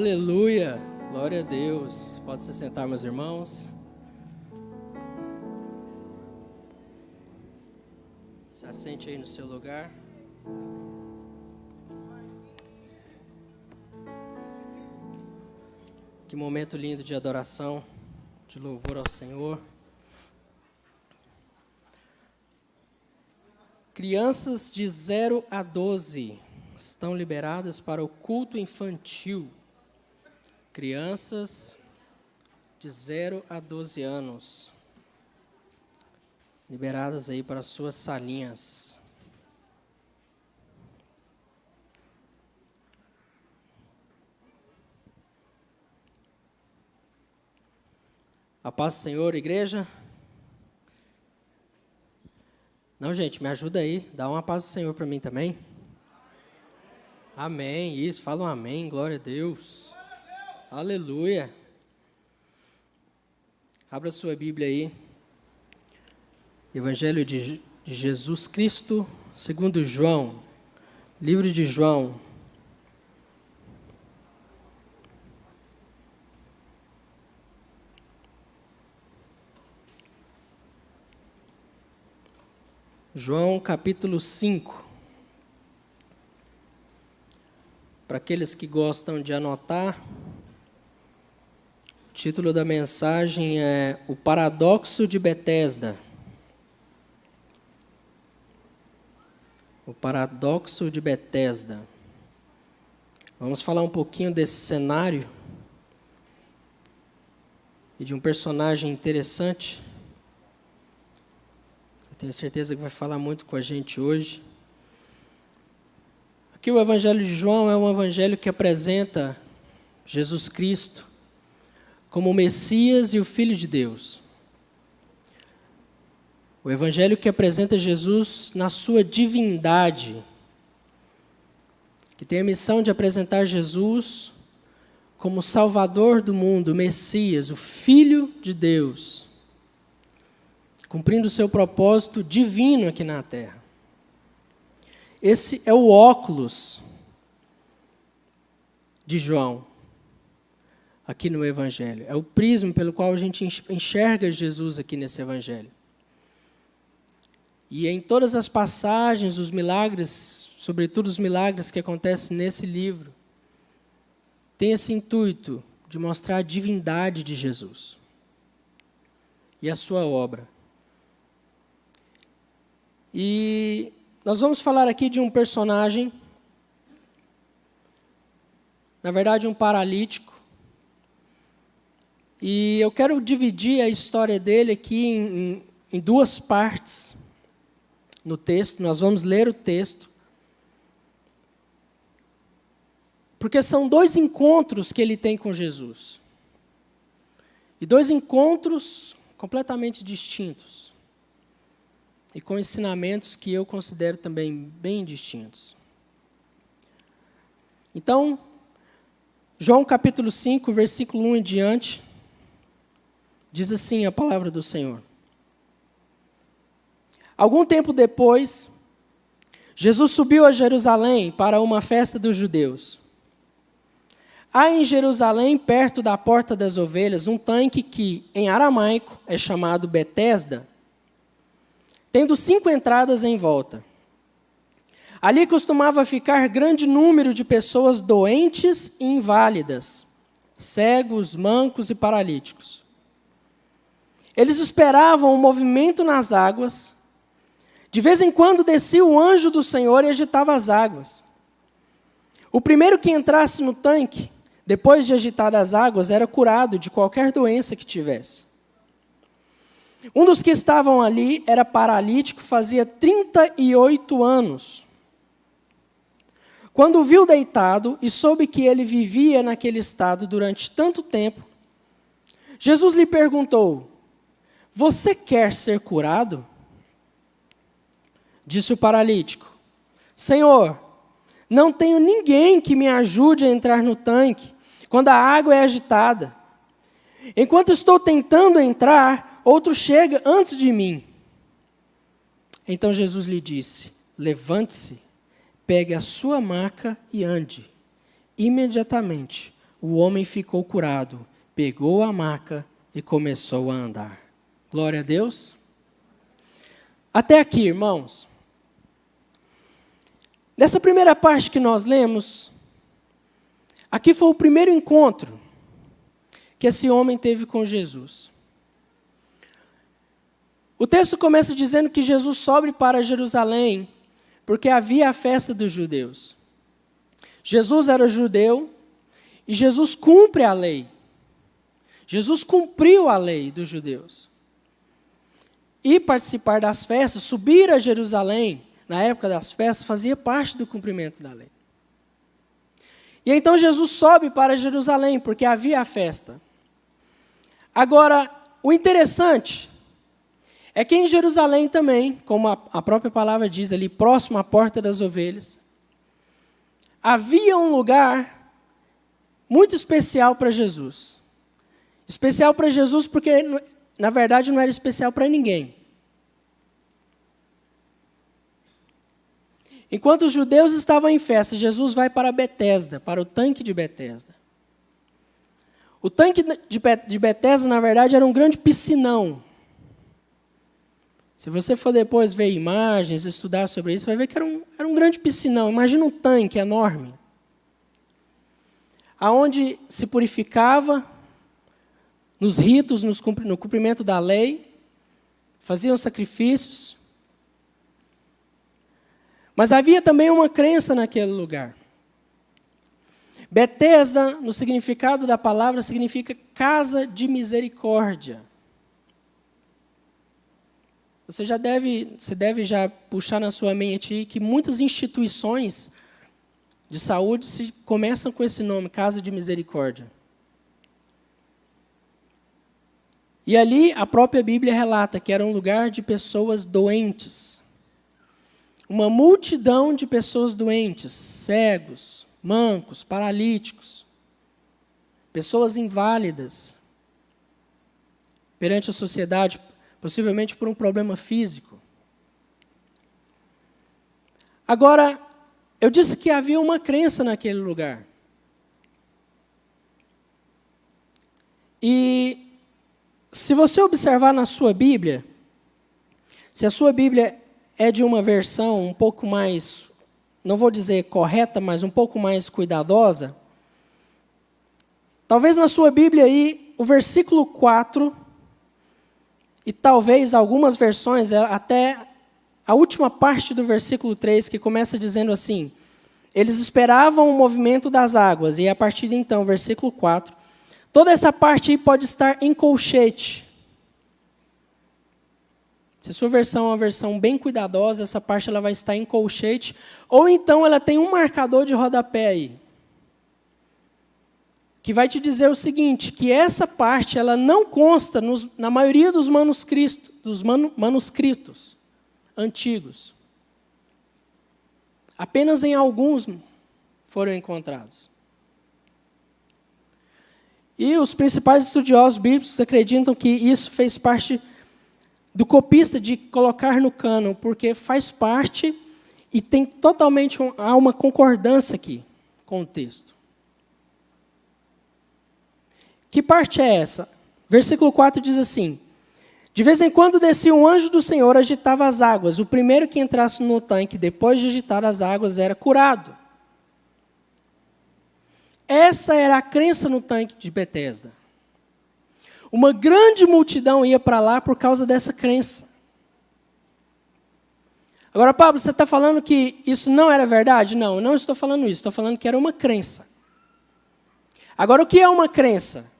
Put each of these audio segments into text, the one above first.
Aleluia, glória a Deus. Pode se sentar, meus irmãos. Se assente aí no seu lugar. Que momento lindo de adoração, de louvor ao Senhor. Crianças de 0 a 12 estão liberadas para o culto infantil. Crianças de 0 a 12 anos, liberadas aí para suas salinhas. A paz do Senhor, igreja. Não, gente, me ajuda aí, dá uma paz do Senhor para mim também. Amém, isso, fala um amém, glória a Deus. Aleluia. Abra sua Bíblia aí. Evangelho de Jesus Cristo, segundo João. Livro de João. João capítulo 5. Para aqueles que gostam de anotar, o título da mensagem é O Paradoxo de Betesda. O Paradoxo de Betesda. Vamos falar um pouquinho desse cenário e de um personagem interessante. Eu tenho certeza que vai falar muito com a gente hoje. Aqui o Evangelho de João é um evangelho que apresenta Jesus Cristo como o Messias e o Filho de Deus. O Evangelho que apresenta Jesus na sua divindade, que tem a missão de apresentar Jesus como Salvador do mundo, o Messias, o Filho de Deus, cumprindo o seu propósito divino aqui na terra. Esse é o óculos de João, aqui no Evangelho. É o prisma pelo qual a gente enxerga Jesus aqui nesse Evangelho. E em todas as passagens, os milagres, sobretudo os milagres que acontecem nesse livro, tem esse intuito de mostrar a divindade de Jesus e a sua obra. E nós vamos falar aqui de um personagem, na verdade um paralítico, e eu quero dividir a história dele aqui em duas partes no texto. Nós vamos ler o texto, porque são dois encontros que ele tem com Jesus, e dois encontros completamente distintos, e com ensinamentos que eu considero também bem distintos. Então, João capítulo 5, versículo 1 em diante, diz assim a palavra do Senhor. Algum tempo depois, Jesus subiu a Jerusalém para uma festa dos judeus. Há em Jerusalém, perto da Porta das Ovelhas, um tanque que, em aramaico, é chamado Betesda, tendo 5 entradas em volta. Ali costumava ficar grande número de pessoas doentes e inválidas, cegos, mancos e paralíticos. Eles esperavam o movimento nas águas. De vez em quando descia o anjo do Senhor e agitava as águas. O primeiro que entrasse no tanque, depois de agitar as águas, era curado de qualquer doença que tivesse. Um dos que estavam ali era paralítico, fazia 38 anos. Quando o viu deitado e soube que ele vivia naquele estado durante tanto tempo, Jesus lhe perguntou: Você quer ser curado? Disse o paralítico: Senhor, não tenho ninguém que me ajude a entrar no tanque quando a água é agitada. Enquanto estou tentando entrar, outro chega antes de mim. Então Jesus lhe disse: Levante-se, pegue a sua maca e ande. Imediatamente, o homem ficou curado, pegou a maca e começou a andar. Glória a Deus. Até aqui, irmãos. Nessa primeira parte que nós lemos, aqui foi o primeiro encontro que esse homem teve com Jesus. O texto começa dizendo que Jesus sobe para Jerusalém, porque havia a festa dos judeus. Jesus era judeu e Jesus cumpre a lei. Jesus cumpriu a lei dos judeus. E participar das festas, subir a Jerusalém, na época das festas, fazia parte do cumprimento da lei. E então Jesus sobe para Jerusalém, porque havia a festa. Agora, o interessante é que em Jerusalém também, como a própria palavra diz ali, próximo à porta das ovelhas, havia um lugar muito especial para Jesus. Especial para Jesus porque, na verdade, não era especial para ninguém. Enquanto os judeus estavam em festa, Jesus vai para Betesda, para o tanque de Betesda. O tanque de Betesda, na verdade, era um grande piscinão. Se você for depois ver imagens, estudar sobre isso, vai ver que era um grande piscinão. Imagina um tanque enorme, aonde se purificava nos ritos, no cumprimento da lei, faziam sacrifícios. Mas havia também uma crença naquele lugar. Betesda, no significado da palavra, significa casa de misericórdia. Você deve já puxar na sua mente que muitas instituições de saúde começam com esse nome, Casa de Misericórdia. E ali a própria Bíblia relata que era um lugar de pessoas doentes. Uma multidão de pessoas doentes, cegos, mancos, paralíticos, pessoas inválidas perante a sociedade, possivelmente por um problema físico. Agora, eu disse que havia uma crença naquele lugar. E se você observar na sua Bíblia, se a sua Bíblia é de uma versão um pouco mais, não vou dizer correta, mas um pouco mais cuidadosa, talvez na sua Bíblia aí, o versículo 4, e talvez algumas versões, até a última parte do versículo 3, que começa dizendo assim: eles esperavam o movimento das águas, e a partir de então, versículo 4, toda essa parte aí pode estar em colchete. Se a sua versão é uma versão bem cuidadosa, essa parte ela vai estar em colchete, ou então ela tem um marcador de rodapé aí, que vai te dizer o seguinte, que essa parte ela não consta na maioria dos manuscritos antigos. Apenas em alguns foram encontrados. E os principais estudiosos bíblicos acreditam que isso fez parte do copista de colocar no cânon, porque faz parte e tem totalmente há uma concordância aqui com o texto. Que parte é essa? Versículo 4 diz assim: de vez em quando descia um anjo do Senhor, agitava as águas. O primeiro que entrasse no tanque, depois de agitar as águas, era curado. Essa era a crença no tanque de Betesda. Uma grande multidão ia para lá por causa dessa crença. Agora, Pablo, você está falando que isso não era verdade? Não, não estou falando isso. Estou falando que era uma crença. Agora, o que é uma crença?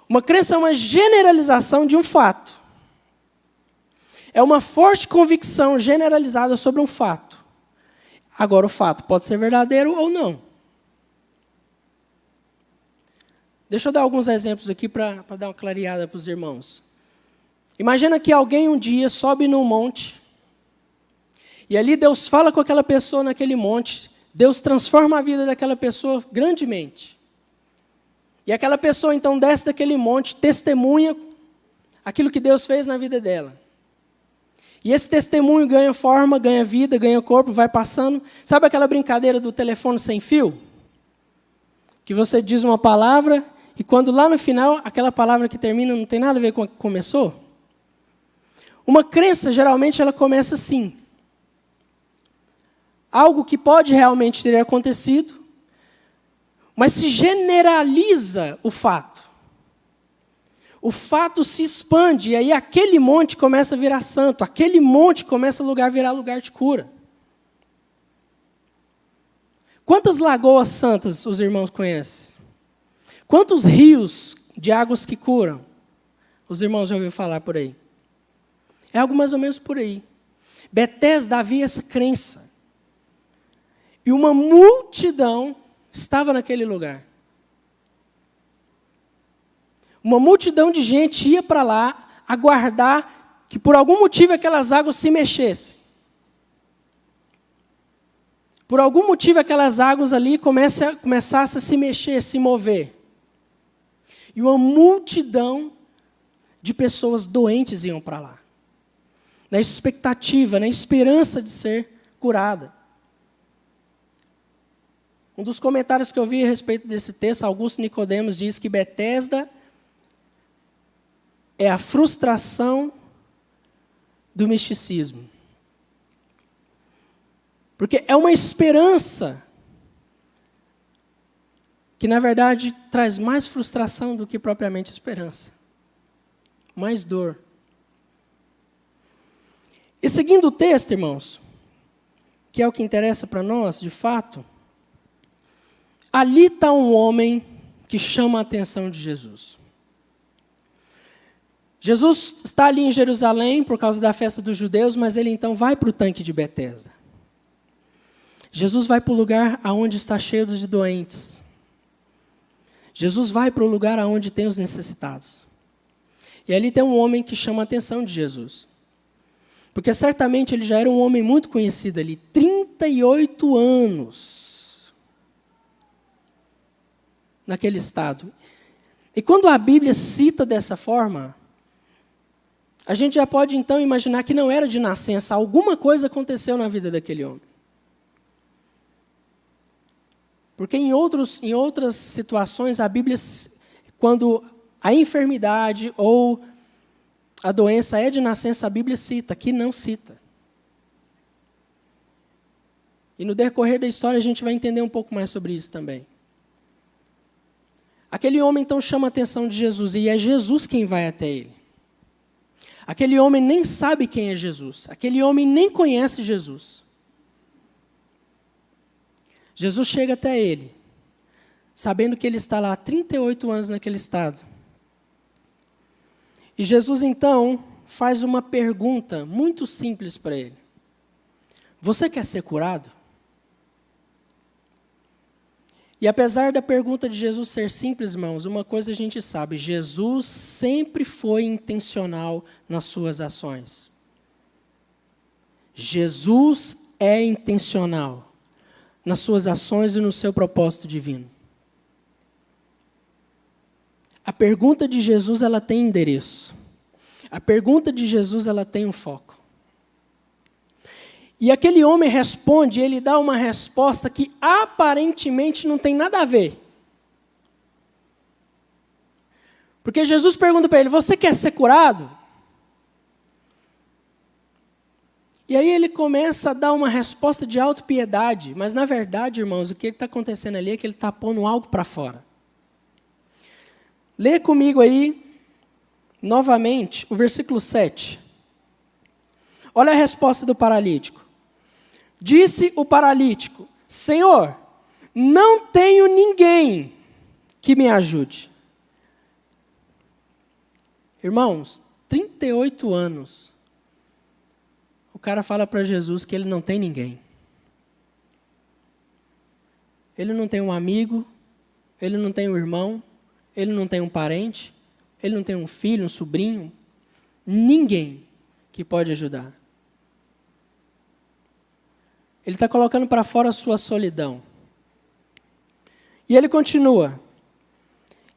Uma crença é uma generalização de um fato. É uma forte convicção generalizada sobre um fato. Agora, o fato pode ser verdadeiro ou não. Deixa eu dar alguns exemplos aqui para dar uma clareada para os irmãos. Imagina que alguém um dia sobe num monte, e ali Deus fala com aquela pessoa naquele monte, Deus transforma a vida daquela pessoa grandemente. E aquela pessoa então desce daquele monte, testemunha aquilo que Deus fez na vida dela. E esse testemunho ganha forma, ganha vida, ganha corpo, vai passando. Sabe aquela brincadeira do telefone sem fio? que você diz uma palavra e quando lá no final, aquela palavra que termina não tem nada a ver com a que começou? Uma crença, geralmente, ela começa assim. Algo que pode realmente ter acontecido, mas se generaliza o fato. O fato se expande, e aí aquele monte começa a virar santo, aquele monte começa a virar lugar de cura. Quantas lagoas santas os irmãos conhecem? Quantos rios de águas que curam? Os irmãos já ouviram falar por aí. É algo mais ou menos por aí. Betesda havia essa crença. E uma multidão estava naquele lugar. Uma multidão de gente ia para lá aguardar que por algum motivo aquelas águas se mexessem. Por algum motivo aquelas águas ali começassem a se mexer, se mover. E uma multidão de pessoas doentes iam para lá. Na expectativa, na esperança de ser curada. Um dos comentários que eu vi a respeito desse texto, Augusto Nicodemos diz que Betesda é a frustração do misticismo. Porque é uma esperança que, na verdade, traz mais frustração do que propriamente esperança. Mais dor. E seguindo o texto, irmãos, que é o que interessa para nós, de fato, ali está um homem que chama a atenção de Jesus. Jesus está ali em Jerusalém por causa da festa dos judeus, mas ele então vai para o tanque de Betesda. Jesus vai para o lugar onde está cheio de doentes. Jesus vai para o lugar onde tem os necessitados. E ali tem um homem que chama a atenção de Jesus. Porque certamente ele já era um homem muito conhecido ali, 38 anos naquele estado. E quando a Bíblia cita dessa forma, a gente já pode então imaginar que não era de nascença, alguma coisa aconteceu na vida daquele homem. Porque em outras situações, a Bíblia, quando a enfermidade ou a doença é de nascença, a Bíblia cita, aqui não cita. E no decorrer da história a gente vai entender um pouco mais sobre isso também. Aquele homem então chama a atenção de Jesus, e é Jesus quem vai até ele. Aquele homem nem sabe quem é Jesus, aquele homem nem conhece Jesus. Jesus chega até ele, sabendo que ele está lá há 38 anos naquele estado. E Jesus, então, faz uma pergunta muito simples para ele. Você quer ser curado? E apesar da pergunta de Jesus ser simples, irmãos, uma coisa a gente sabe, Jesus sempre foi intencional nas suas ações. Jesus é intencional nas suas ações e no seu propósito divino. A pergunta de Jesus, ela tem endereço. A pergunta de Jesus, ela tem um foco. E aquele homem responde, ele dá uma resposta que aparentemente não tem nada a ver. Porque Jesus pergunta para ele, você quer ser curado? E aí ele começa a dar uma resposta de autopiedade, mas na verdade, irmãos, o que está acontecendo ali é que ele está pondo algo para fora. Lê comigo aí, novamente, o versículo 7. Olha a resposta do paralítico. Disse o paralítico, Senhor, não tenho ninguém que me ajude. Irmãos, 38 anos. O cara fala para Jesus que ele não tem ninguém. Ele não tem um amigo, ele não tem um irmão, ele não tem um parente, ele não tem um filho, um sobrinho, ninguém que pode ajudar. Ele está colocando para fora a sua solidão. E ele continua,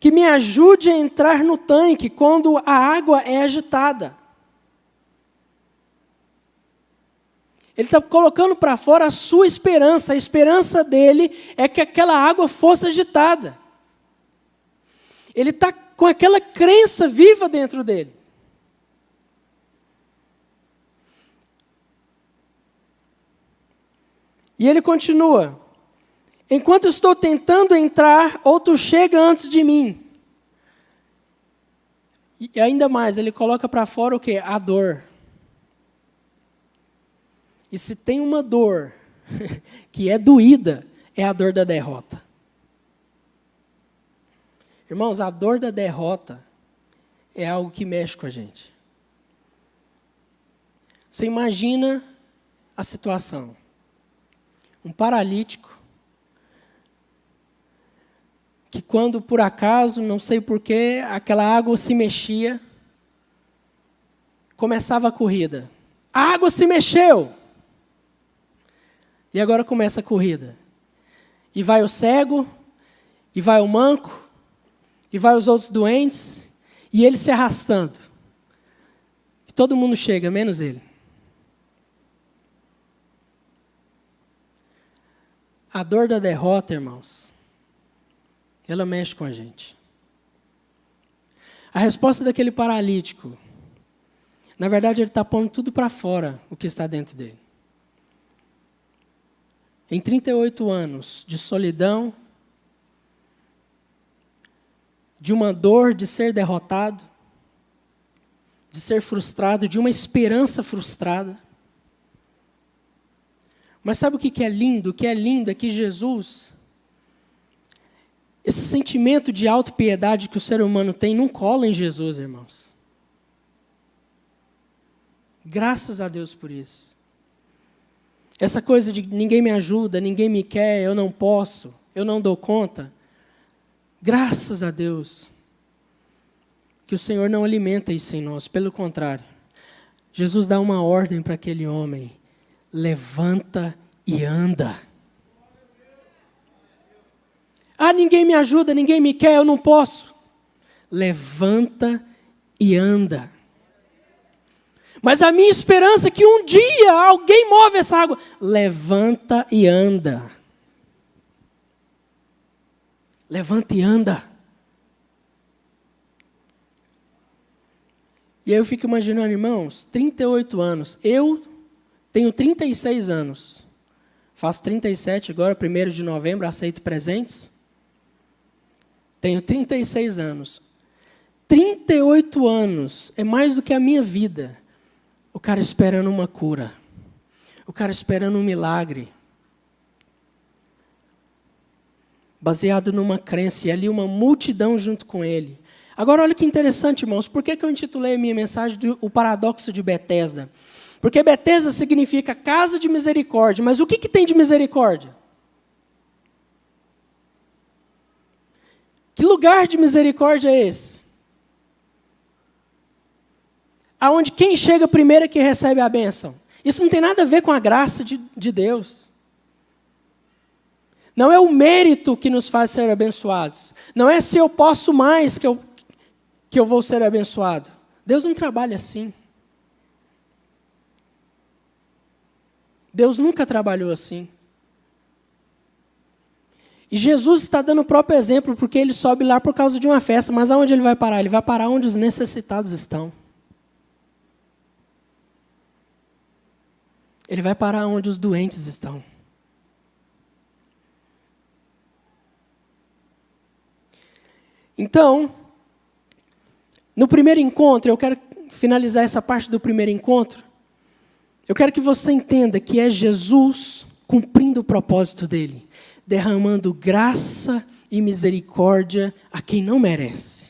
que me ajude a entrar no tanque quando a água é agitada. Ele está colocando para fora a sua esperança. A esperança dele é que aquela água fosse agitada. Ele está com aquela crença viva dentro dele. E ele continua: enquanto estou tentando entrar, outro chega antes de mim. E ainda mais, ele coloca para fora o quê? A dor. E se tem uma dor que é doída, é a dor da derrota. Irmãos, a dor da derrota é algo que mexe com a gente. Você imagina a situação. Um paralítico, que quando por acaso, não sei porquê, aquela água se mexia, começava a corrida. A água se mexeu! E agora começa a corrida. E vai o cego, e vai o manco, e vai os outros doentes, e ele se arrastando. E todo mundo chega, menos ele. A dor da derrota, irmãos, ela mexe com a gente. A resposta daquele paralítico, na verdade, ele está pondo tudo para fora, o que está dentro dele. Em 38 anos de solidão, de uma dor de ser derrotado, de ser frustrado, de uma esperança frustrada. Mas sabe o que é lindo? O que é lindo é que Jesus, esse sentimento de autopiedade que o ser humano tem, não cola em Jesus, irmãos. Graças a Deus por isso. Essa coisa de ninguém me ajuda, ninguém me quer, eu não posso, eu não dou conta. Graças a Deus que o Senhor não alimenta isso em nós, pelo contrário. Jesus dá uma ordem para aquele homem: levanta e anda. Ah, ninguém me ajuda, ninguém me quer, eu não posso. Levanta e anda. Mas a minha esperança é que um dia alguém move essa água. Levanta e anda. Levanta e anda. E aí eu fico imaginando, irmãos, 38 anos. Eu tenho 36 anos. Faço 37 agora, 1º de novembro, aceito presentes. Tenho 36 anos. 38 anos é mais do que a minha vida. O cara esperando uma cura. O cara esperando um milagre. Baseado numa crença, e ali uma multidão junto com ele. Agora olha que interessante, irmãos. Por que eu intitulei a minha mensagem de O Paradoxo de Betesda? Porque Betesda significa casa de misericórdia. Mas o que tem de misericórdia? Que lugar de misericórdia é esse? Aonde quem chega primeiro é que recebe a bênção. Isso não tem nada a ver com a graça de Deus. Não é o mérito que nos faz ser abençoados. Não é se eu posso mais que eu vou ser abençoado. Deus não trabalha assim. Deus nunca trabalhou assim. E Jesus está dando o próprio exemplo, porque ele sobe lá por causa de uma festa. Mas aonde ele vai parar? Ele vai parar onde os necessitados estão. Ele vai parar onde os doentes estão. Então, no primeiro encontro, eu quero finalizar essa parte do primeiro encontro. Eu quero que você entenda que é Jesus cumprindo o propósito dele, derramando graça e misericórdia a quem não merece,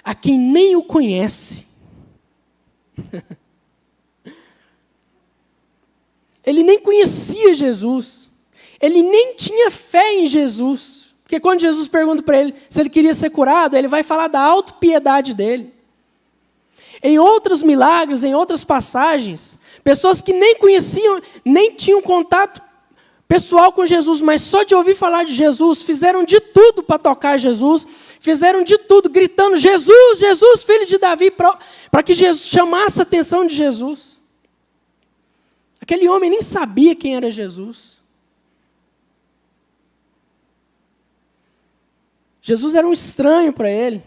a quem nem o conhece. Ele nem conhecia Jesus. Ele nem tinha fé em Jesus. Porque quando Jesus pergunta para ele se ele queria ser curado, ele vai falar da autopiedade dele. Em outros milagres, em outras passagens, pessoas que nem conheciam, nem tinham contato pessoal com Jesus, mas só de ouvir falar de Jesus, fizeram de tudo para tocar Jesus, fizeram de tudo, gritando: Jesus, Jesus, filho de Davi, para que Jesus chamasse a atenção de Jesus. Aquele homem nem sabia quem era Jesus. Jesus era um estranho para ele.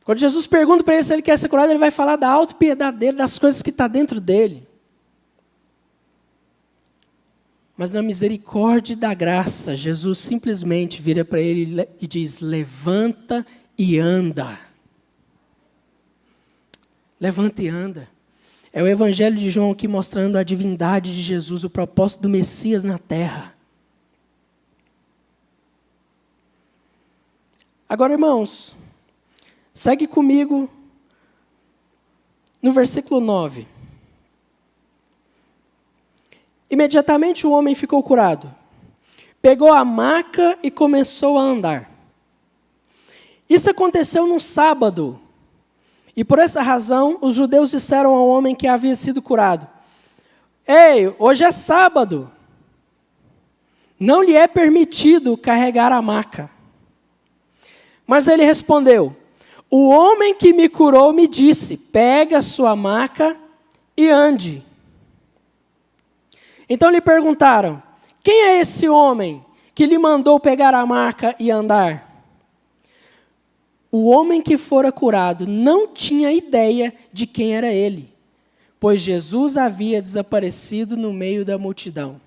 Quando Jesus pergunta para ele se ele quer ser curado, ele vai falar da autopiedade dele, das coisas que estão dentro dele. Mas na misericórdia e da graça, Jesus simplesmente vira para ele e diz: levanta e anda. Levanta e anda. É o Evangelho de João aqui mostrando a divindade de Jesus, o propósito do Messias na terra. Agora, irmãos, segue comigo no versículo 9. Imediatamente o homem ficou curado. Pegou a maca e começou a andar. Isso aconteceu num sábado. E por essa razão, os judeus disseram ao homem que havia sido curado: ei, hoje é sábado. Não lhe é permitido carregar a maca. Mas ele respondeu: o homem que me curou me disse, pega a sua maca e ande. Então lhe perguntaram: quem é esse homem que lhe mandou pegar a maca e andar? O homem que fora curado não tinha ideia de quem era ele, pois Jesus havia desaparecido no meio da multidão.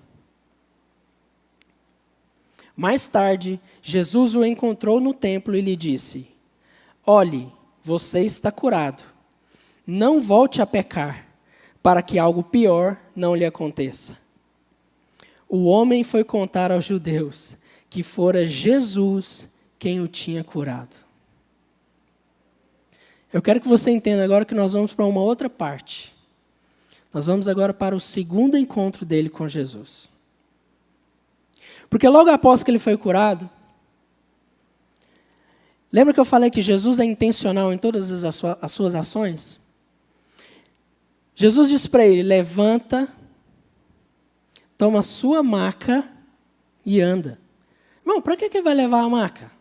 Mais tarde, Jesus o encontrou no templo e lhe disse: olhe, você está curado. Não volte a pecar, para que algo pior não lhe aconteça. O homem foi contar aos judeus que fora Jesus quem o tinha curado. Eu quero que você entenda agora que nós vamos para uma outra parte. Nós vamos agora para o segundo encontro dele com Jesus. Porque logo após que ele foi curado, lembra que eu falei que Jesus é intencional em todas as suas ações? Jesus disse para ele: levanta, toma a sua maca e anda. Irmão, para que ele vai levar a maca?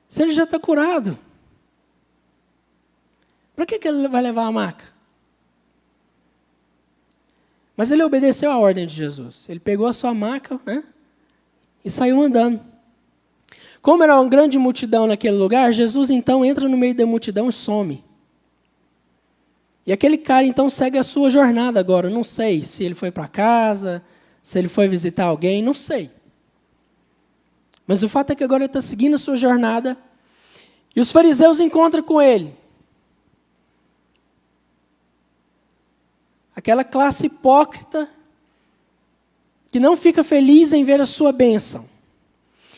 Se ele já está curado. Para que ele vai levar a maca? Mas ele obedeceu à ordem de Jesus. Ele pegou a sua maca, né, e saiu andando. Como era uma grande multidão naquele lugar, Jesus então entra no meio da multidão e some. E aquele cara então segue a sua jornada agora. Eu não sei se ele foi para casa, se ele foi visitar alguém, não sei. Mas o fato é que agora ele está seguindo a sua jornada e os fariseus encontram com ele. Aquela classe hipócrita que não fica feliz em ver a sua bênção,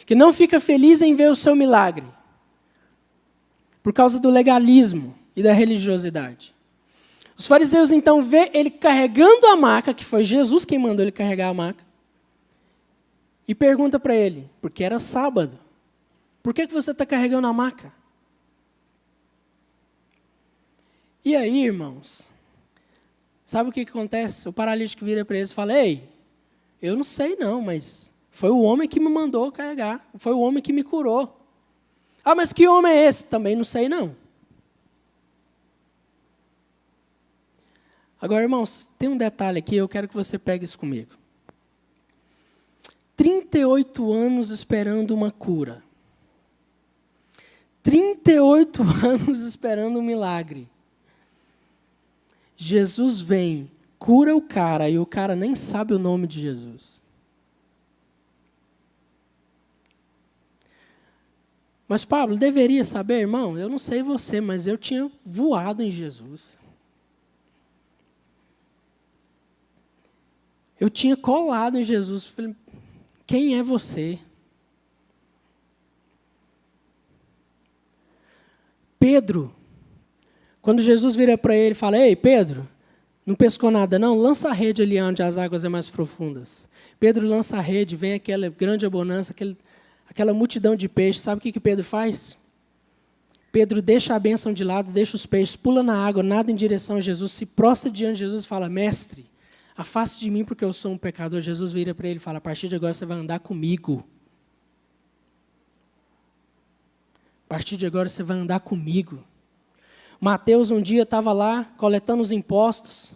que não fica feliz em ver o seu milagre, por causa do legalismo e da religiosidade. Os fariseus então vê ele carregando a maca, que foi Jesus quem mandou ele carregar a maca, e pergunta para ele, porque era sábado: por que você está carregando a maca? E aí, irmãos, sabe o que acontece? O paralítico vira para eles e fala: ei, eu não sei não, mas foi o homem que me mandou carregar, foi o homem que me curou. Ah, mas que homem é esse? Também não sei não. Agora, irmãos, tem um detalhe aqui, eu quero que você pegue isso comigo. 38 anos esperando uma cura. 38 anos esperando um milagre. Jesus vem, cura o cara, e o cara nem sabe o nome de Jesus. Mas Pablo, deveria saber, irmão? Eu não sei você, mas eu tinha voado em Jesus. Eu tinha colado em Jesus. Falei: quem é você? Pedro, quando Jesus vira para ele e fala: ei, Pedro, não pescou nada não? Lança a rede ali onde as águas são mais profundas. Pedro lança a rede, vem aquela grande abundância, aquela multidão de peixes. Sabe o que Pedro faz? Pedro deixa a bênção de lado, deixa os peixes, pula na água, nada em direção a Jesus, se prostra diante de Jesus e fala: mestre, afaste de mim porque eu sou um pecador. Jesus vira para ele e fala: a partir de agora você vai andar comigo. A partir de agora você vai andar comigo. Mateus um dia estava lá coletando os impostos.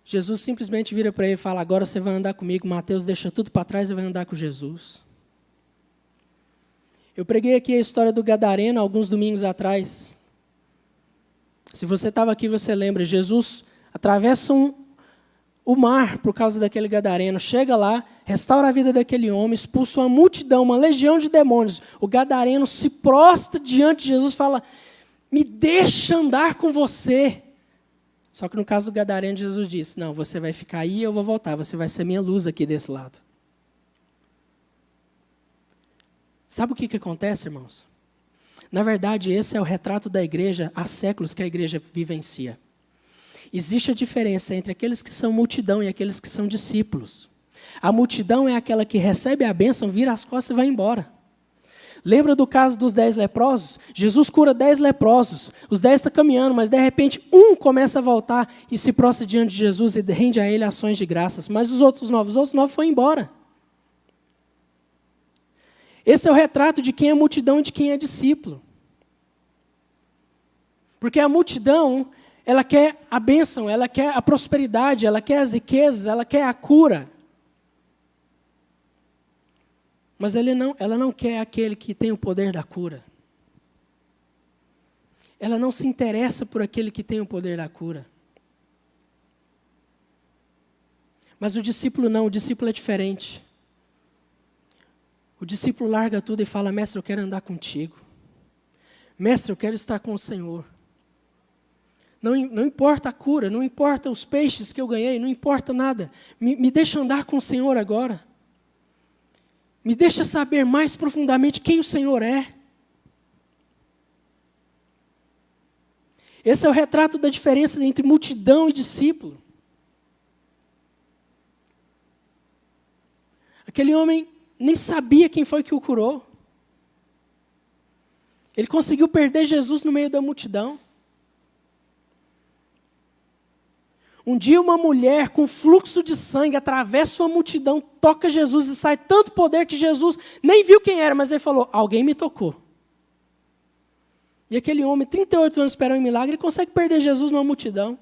Jesus simplesmente vira para ele e fala, agora você vai andar comigo. Mateus deixa tudo para trás e vai andar com Jesus. Eu preguei aqui a história do Gadareno alguns domingos atrás. Se você estava aqui, você lembra. Jesus atravessa o mar por causa daquele Gadareno. Chega lá, restaura a vida daquele homem, expulsa uma multidão, uma legião de demônios. O Gadareno se prostra diante de Jesus e fala, me deixa andar com você. Só que no caso do Gadareno, Jesus disse, não, você vai ficar aí e eu vou voltar. Você vai ser minha luz aqui desse lado. Sabe o que acontece, irmãos? Na verdade, esse é o retrato da igreja há séculos que a igreja vivencia. Existe a diferença entre aqueles que são multidão e aqueles que são discípulos. A multidão é aquela que recebe a bênção, vira as costas e vai embora. Lembra do caso dos 10 leprosos? Jesus cura 10 leprosos. Os 10 estão caminhando, mas de repente um começa a voltar e se prostra diante de Jesus e rende a ele ações de graças. Mas os outros 9 foram embora. Esse é o retrato de quem é multidão e de quem é discípulo. Porque a multidão, ela quer a bênção, ela quer a prosperidade, ela quer as riquezas, ela quer a cura. Mas ela não quer aquele que tem o poder da cura. Ela não se interessa por aquele que tem o poder da cura. Mas o discípulo não, o discípulo é diferente. O discípulo larga tudo e fala, mestre, eu quero andar contigo. Mestre, eu quero estar com o Senhor. Não importa a cura, não importa os peixes que eu ganhei, não importa nada. Me deixa andar com o Senhor agora. Me deixa saber mais profundamente quem o Senhor é. Esse é o retrato da diferença entre multidão e discípulo. Aquele homem nem sabia quem foi que o curou. Ele conseguiu perder Jesus no meio da multidão. Um dia uma mulher com fluxo de sangue atravessa uma multidão, toca Jesus e sai tanto poder que Jesus nem viu quem era, mas ele falou, alguém me tocou. E aquele homem, 38 anos esperando um milagre, ele consegue perder Jesus numa multidão.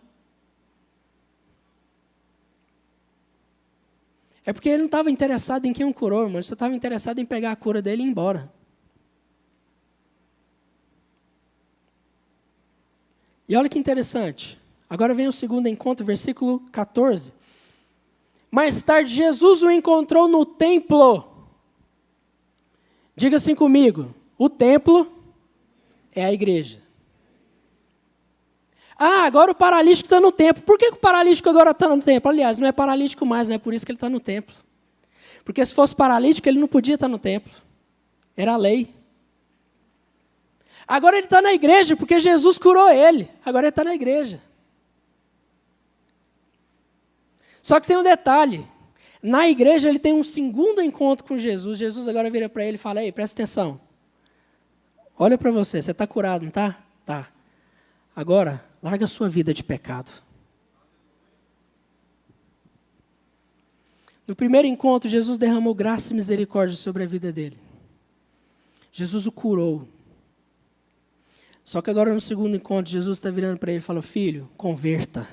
É porque ele não estava interessado em quem o curou, irmão, ele só estava interessado em pegar a cura dele e ir embora. E olha que interessante. Agora vem o segundo encontro, versículo 14. Mais tarde, Jesus o encontrou no templo. Diga assim comigo, o templo é a igreja. Ah, agora o paralítico está no templo. Por que o paralítico agora está no templo? Aliás, não é paralítico mais, não é por isso que ele está no templo. Porque se fosse paralítico, ele não podia estar no templo. Era a lei. Agora ele está na igreja, porque Jesus curou ele. Agora ele está na igreja. Só que tem um detalhe. Na igreja ele tem um segundo encontro com Jesus. Jesus agora vira para ele e fala, ei, presta atenção. Olha para você está curado, não está? Tá. Agora, larga a sua vida de pecado. No primeiro encontro, Jesus derramou graça e misericórdia sobre a vida dele. Jesus o curou. Só que agora no segundo encontro, Jesus está virando para ele e fala, filho, converta.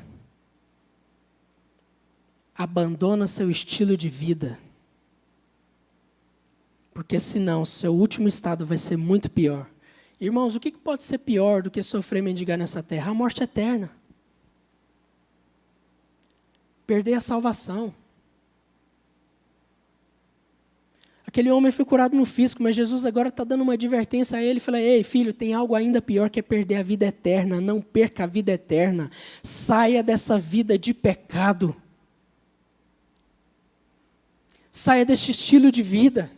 Abandona seu estilo de vida. Porque senão, seu último estado vai ser muito pior. Irmãos, o que pode ser pior do que sofrer e mendigar nessa terra? A morte eterna. Perder a salvação. Aquele homem foi curado no físico, mas Jesus agora está dando uma advertência a ele. Fala, ei filho, tem algo ainda pior que é perder a vida eterna. Não perca a vida eterna. Saia dessa vida de pecado. Saia deste estilo de vida.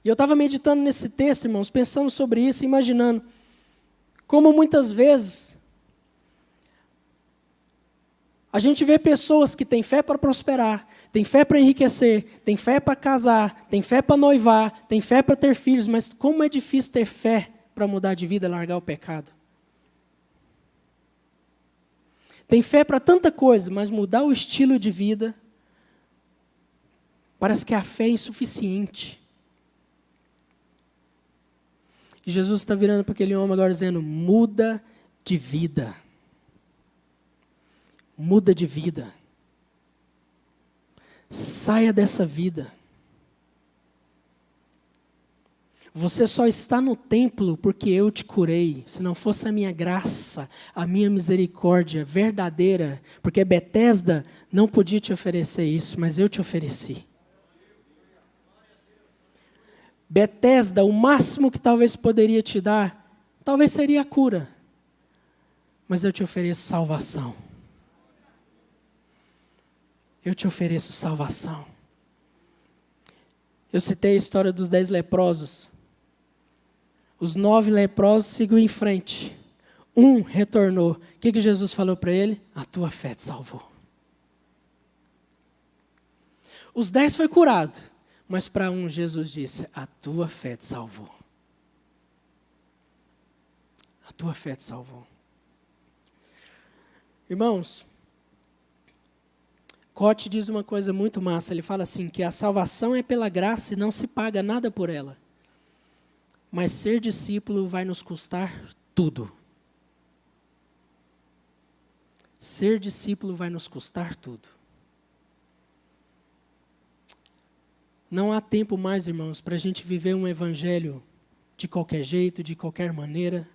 E eu estava meditando nesse texto, irmãos, pensando sobre isso, imaginando como muitas vezes a gente vê pessoas que têm fé para prosperar, têm fé para enriquecer, têm fé para casar, têm fé para noivar, têm fé para ter filhos, mas como é difícil ter fé para mudar de vida e largar o pecado. Tem fé para tanta coisa, mas mudar o estilo de vida, parece que a fé é insuficiente. E Jesus está virando para aquele homem agora dizendo, muda de vida. Muda de vida. Saia dessa vida. Você só está no templo porque eu te curei. Se não fosse a minha graça, a minha misericórdia verdadeira, porque Betesda não podia te oferecer isso, mas eu te ofereci. Betesda, o máximo que talvez poderia te dar, talvez seria a cura. Mas eu te ofereço salvação. Eu te ofereço salvação. Eu citei a história dos 10 leprosos. Os 9 leprosos seguiram em frente. Um retornou. O que Jesus falou para ele? A tua fé te salvou. Os 10 foi curado. Mas para um Jesus disse, a tua fé te salvou. A tua fé te salvou. Irmãos, Cote diz uma coisa muito massa. Ele fala assim, que a salvação é pela graça e não se paga nada por ela. Mas ser discípulo vai nos custar tudo. Ser discípulo vai nos custar tudo. Não há tempo mais, irmãos, para a gente viver um evangelho de qualquer jeito, de qualquer maneira.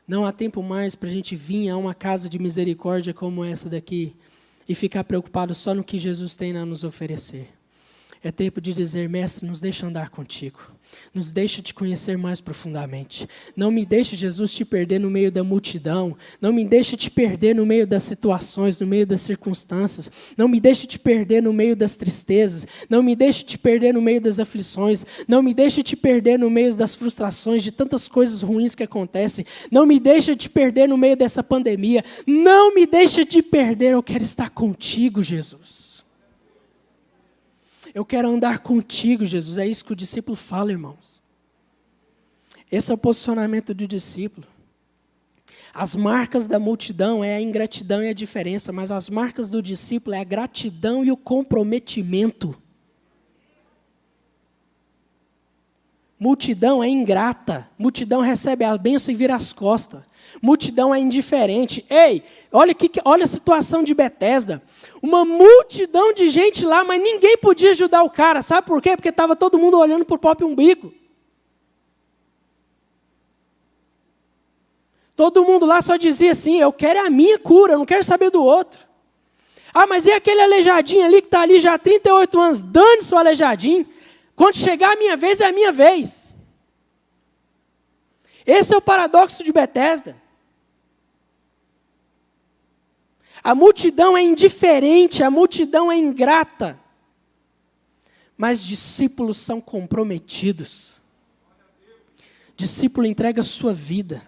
Não há tempo mais para a gente vir a uma casa de misericórdia como essa daqui e ficar preocupado só no que Jesus tem a nos oferecer. É tempo de dizer, mestre, nos deixa andar contigo. Nos deixa te conhecer mais profundamente. Não me deixe, Jesus, te perder no meio da multidão. Não me deixe te perder no meio das situações, no meio das circunstâncias. Não me deixe te perder no meio das tristezas. Não me deixe te perder no meio das aflições. Não me deixe te perder no meio das frustrações, de tantas coisas ruins que acontecem. Não me deixe te perder no meio dessa pandemia. Não me deixe te perder. Eu quero estar contigo, Jesus. Eu quero andar contigo, Jesus. É isso que o discípulo fala, irmãos. Esse é o posicionamento do discípulo. As marcas da multidão é a ingratidão e a diferença, mas as marcas do discípulo é a gratidão e o comprometimento. Multidão é ingrata. Multidão recebe a bênção e vira as costas. Multidão é indiferente. Ei, olha a situação de Betesda. Uma multidão de gente lá, mas ninguém podia ajudar o cara. Sabe por quê? Porque estava todo mundo olhando para o próprio umbigo. Todo mundo lá só dizia assim, eu quero a minha cura, eu não quero saber do outro. Ah, mas e aquele aleijadinho ali que está ali já há 38 anos? Dane-se o aleijadinho. Quando chegar a minha vez, é a minha vez. Esse é o paradoxo de Betesda. A multidão é indiferente, a multidão é ingrata. Mas discípulos são comprometidos. Discípulo entrega a sua vida.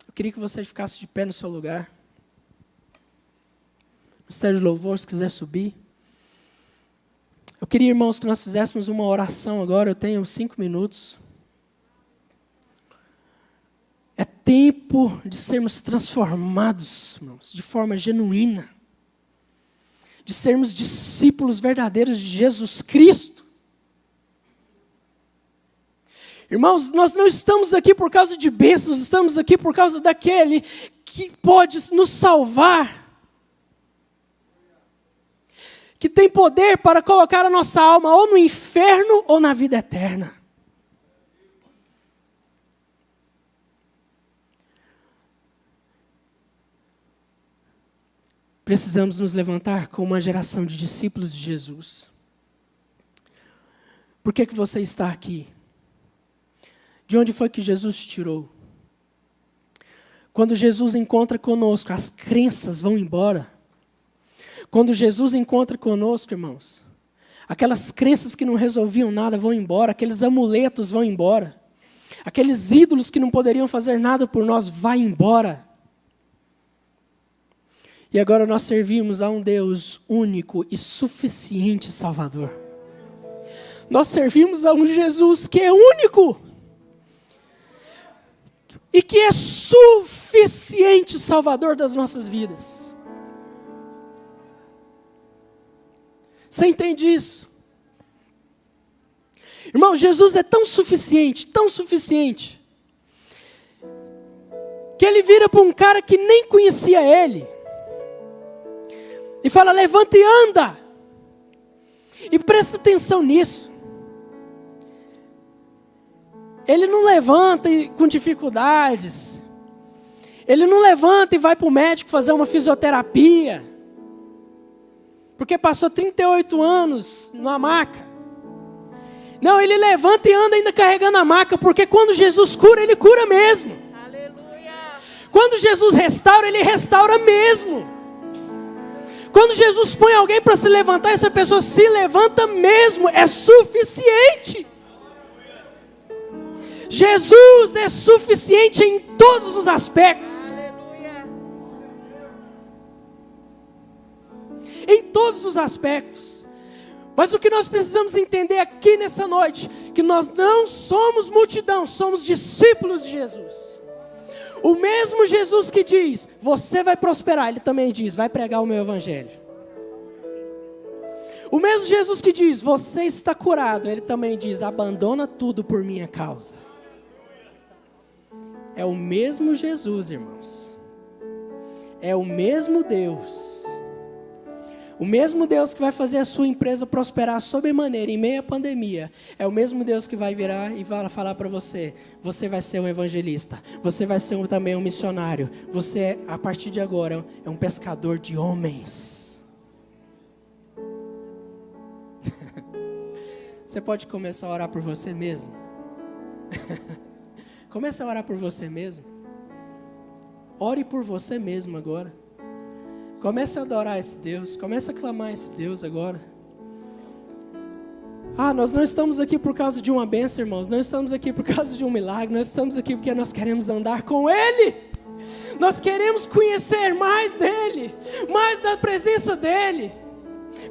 Eu queria que você ficasse de pé no seu lugar. Ministério de Louvor, se quiser subir. Eu queria, irmãos, que nós fizéssemos uma oração agora. Eu tenho 5 minutos. É tempo de sermos transformados, irmãos, de forma genuína. De sermos discípulos verdadeiros de Jesus Cristo. Irmãos, nós não estamos aqui por causa de bênçãos, estamos aqui por causa daquele que pode nos salvar. Que tem poder para colocar a nossa alma ou no inferno ou na vida eterna. Precisamos nos levantar como uma geração de discípulos de Jesus. Por que você está aqui? De onde foi que Jesus te tirou? Quando Jesus encontra conosco, as crenças vão embora. Quando Jesus encontra conosco, irmãos, aquelas crenças que não resolviam nada vão embora, aqueles amuletos vão embora, aqueles ídolos que não poderiam fazer nada por nós vão embora. E agora nós servimos a um Deus único e suficiente Salvador. Nós servimos a um Jesus que é único e que é suficiente Salvador das nossas vidas. Você entende isso? Irmão, Jesus é tão suficiente, que ele vira para um cara que nem conhecia ele e fala: levanta e anda. E presta atenção nisso. Ele não levanta com dificuldades. Ele não levanta e vai para o médico fazer uma fisioterapia, porque passou 38 anos numa maca. Não, ele levanta e anda ainda carregando a maca, porque quando Jesus cura, ele cura mesmo. Aleluia. Quando Jesus restaura, ele restaura mesmo. Quando Jesus põe alguém para se levantar, essa pessoa se levanta mesmo, é suficiente. Jesus é suficiente em todos os aspectos. Em todos os aspectos. Mas o que nós precisamos entender aqui nessa noite, que nós não somos multidão, somos discípulos de Jesus. O mesmo Jesus que diz: você vai prosperar, ele também diz: vai pregar o meu evangelho. O mesmo Jesus que diz: você está curado, ele também diz: abandona tudo por minha causa. É o mesmo Jesus, irmãos. É o mesmo Deus. O mesmo Deus que vai fazer a sua empresa prosperar sobremaneira em meio à pandemia. É o mesmo Deus que vai virar e vai falar para você: você vai ser um evangelista. Você vai ser também um missionário. Você, a partir de agora, é um pescador de homens. Você pode começar a orar por você mesmo? Comece a orar por você mesmo. Ore por você mesmo agora. Comece a adorar esse Deus. Comece a clamar esse Deus agora. Nós não estamos aqui por causa de uma bênção, irmãos. Não estamos aqui por causa de um milagre. Nós estamos aqui porque nós queremos andar com Ele. Nós queremos conhecer mais dEle, mais da presença dEle.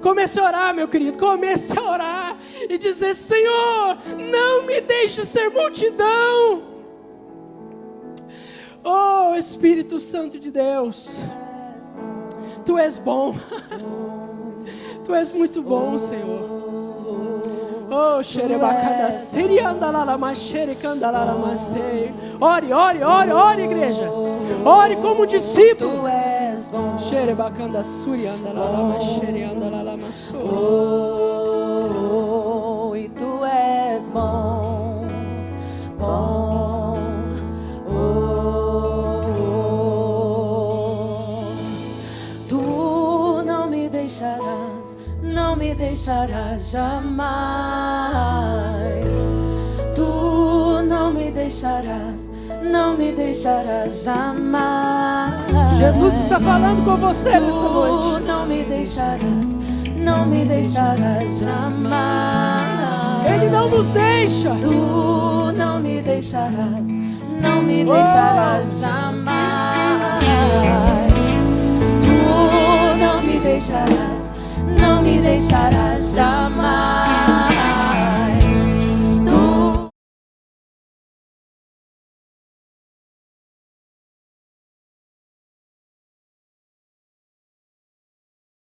Comece a orar, meu querido. Comece a orar e dizer: Senhor, não me deixe ser multidão. Oh, Espírito Santo de Deus, Tu és bom. Tu és muito bom, Senhor. Oh, xerebacada, seriandalala, maxericandalala, macei. Ore, ore, ore, ore, igreja. Ore como discípulo. Tu és bom. Xerebacanda, suriandalala, maxeriandalala, maçou. Oh, e Tu és bom, bom. Tu não me deixarás jamais. Tu não me deixarás jamais. Jesus está falando com você nessa noite. Tu não me deixarás jamais. Ele não nos deixa. Tu não me deixarás jamais. Tu não me deixarás jamais.